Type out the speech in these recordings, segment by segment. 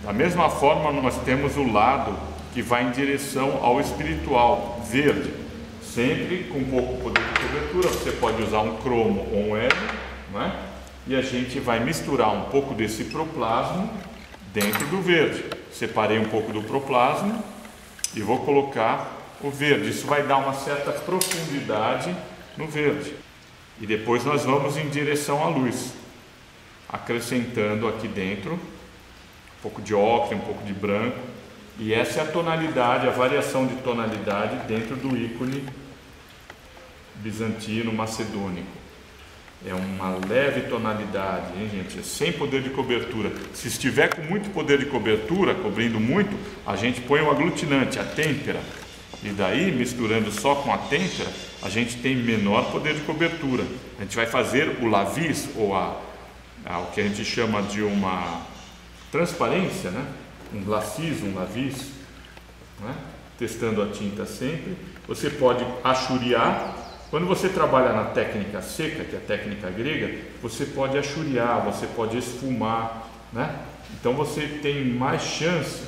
Da mesma forma, nós temos o lado que vai em direção ao espiritual, verde, sempre com pouco poder de cobertura. Você pode usar um cromo ou um hélio, não é? E a gente vai misturar um pouco desse proplasma dentro do verde. Separei um pouco do proplasma e vou colocar o verde. Isso vai dar uma certa profundidade no verde. E depois nós vamos em direção à luz, acrescentando aqui dentro um pouco de ocre, um pouco de branco. E essa é a tonalidade, a variação de tonalidade dentro do ícone bizantino macedônico. É uma leve tonalidade, hein, gente? Sem poder de cobertura. Se estiver com muito poder de cobertura, cobrindo muito, a gente põe o aglutinante, a têmpera. E daí, misturando só com a têmpera, a gente tem menor poder de cobertura. A gente vai fazer o lavis, ou o que a gente chama de uma transparência, né? Um glacis, um lavis, né? Testando a tinta sempre. Você pode achuriar. Quando você trabalha na técnica seca, que é a técnica grega, você pode achuriar, você pode esfumar, né? Então você tem mais chance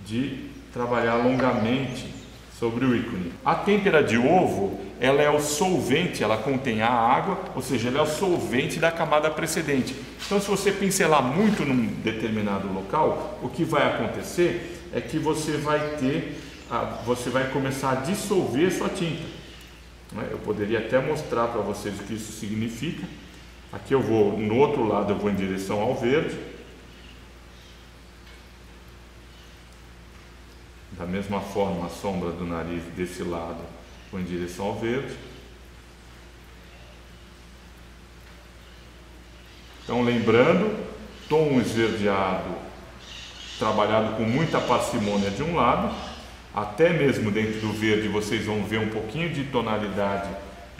de trabalhar longamente sobre o ícone. A têmpera de ovo, ela é o solvente, ela contém a água, ou seja, ela é o solvente da camada precedente. Então, se você pincelar muito num determinado local, o que vai acontecer é que você vai começar a dissolver sua tinta. Eu poderia até mostrar para vocês o que isso significa. Aqui eu vou, no outro lado eu vou em direção ao verde. Da mesma forma, a sombra do nariz desse lado vou em direção ao verde. Então, lembrando, tom esverdeado trabalhado com muita parcimônia de um lado. Até mesmo dentro do verde vocês vão ver um pouquinho de tonalidade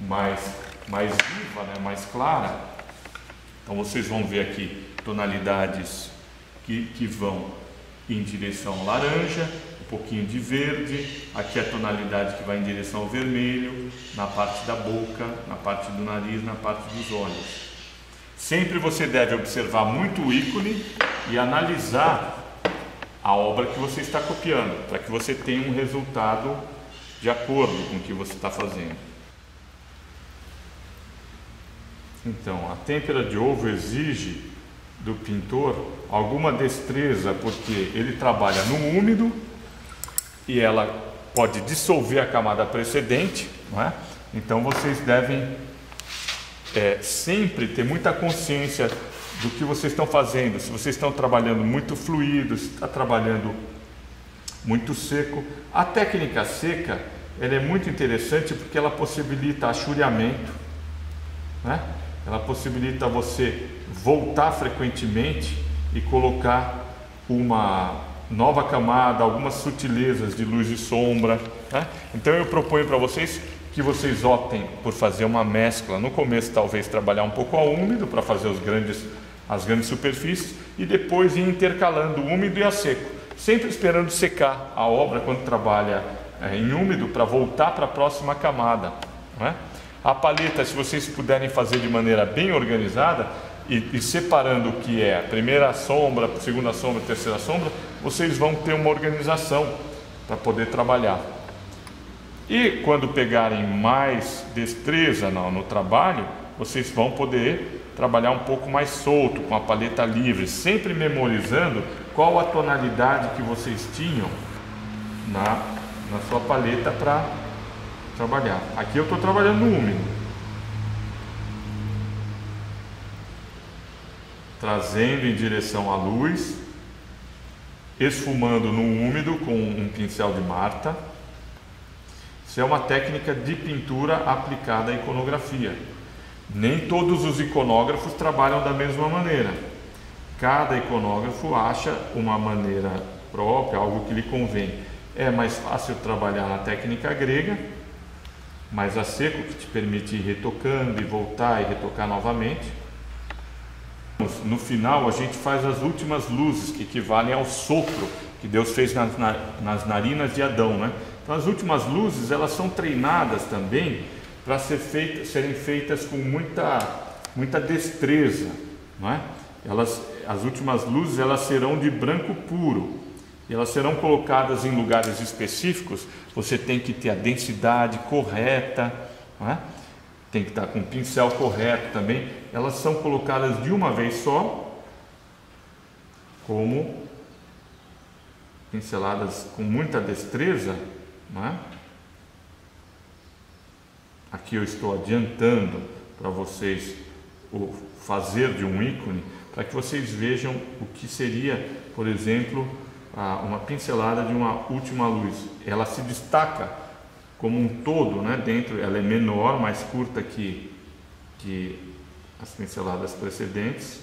mais viva, né? Mais clara. Então vocês vão ver aqui tonalidades que vão em direção ao laranja, um pouquinho de verde. Aqui a tonalidade que vai em direção ao vermelho, na parte da boca, na parte do nariz, na parte dos olhos. Sempre você deve observar muito o ícone e analisar a obra que você está copiando, para que você tenha um resultado de acordo com o que você está fazendo. Então, a têmpera de ovo exige do pintor alguma destreza, porque ele trabalha no úmido e ela pode dissolver a camada precedente, não é? Então vocês devem sempre ter muita consciência do que vocês estão fazendo. Se vocês estão trabalhando muito fluido, se está trabalhando muito seco. A técnica seca, ela é muito interessante porque ela possibilita achuriamento, né? Ela possibilita você voltar frequentemente e colocar uma nova camada, algumas sutilezas de luz e sombra, né? Então eu proponho para vocês que vocês optem por fazer uma mescla. No começo talvez trabalhar um pouco ao úmido para fazer as grandes superfícies e depois ir intercalando o úmido e a seco, sempre esperando secar a obra quando trabalha em úmido para voltar para a próxima camada, não é? A paleta, se vocês puderem fazer de maneira bem organizada e separando o que é a primeira sombra, a segunda sombra, a terceira sombra, vocês vão ter uma organização para poder trabalhar. E quando pegarem mais destreza no trabalho, vocês vão poder trabalhar um pouco mais solto, com a paleta livre, sempre memorizando qual a tonalidade que vocês tinham na sua paleta para trabalhar. Aqui eu estou trabalhando no úmido, trazendo em direção à luz, esfumando no úmido com um pincel de Marta. Isso é uma técnica de pintura aplicada à iconografia. Nem todos os iconógrafos trabalham da mesma maneira. Cada iconógrafo acha uma maneira própria, algo que lhe convém. É mais fácil trabalhar na técnica grega, mais a seco, que te permite ir retocando e voltar e retocar novamente. No final a gente faz as últimas luzes, que equivalem ao sopro que Deus fez nas narinas de Adão, né? Então as últimas luzes, elas são treinadas também para serem feitas com muita destreza, não é? as últimas luzes elas serão de branco puro. E elas serão colocadas em lugares específicos. Você tem que ter a densidade correta, não é? Tem que estar com o pincel correto também. Elas são colocadas de uma vez só, como pinceladas com muita destreza, não é? Aqui eu estou adiantando para vocês o fazer de um ícone, para que vocês vejam o que seria, por exemplo, uma pincelada de uma última luz. Ela se destaca como um todo, né? Dentro, ela é menor, mais curta que as pinceladas precedentes,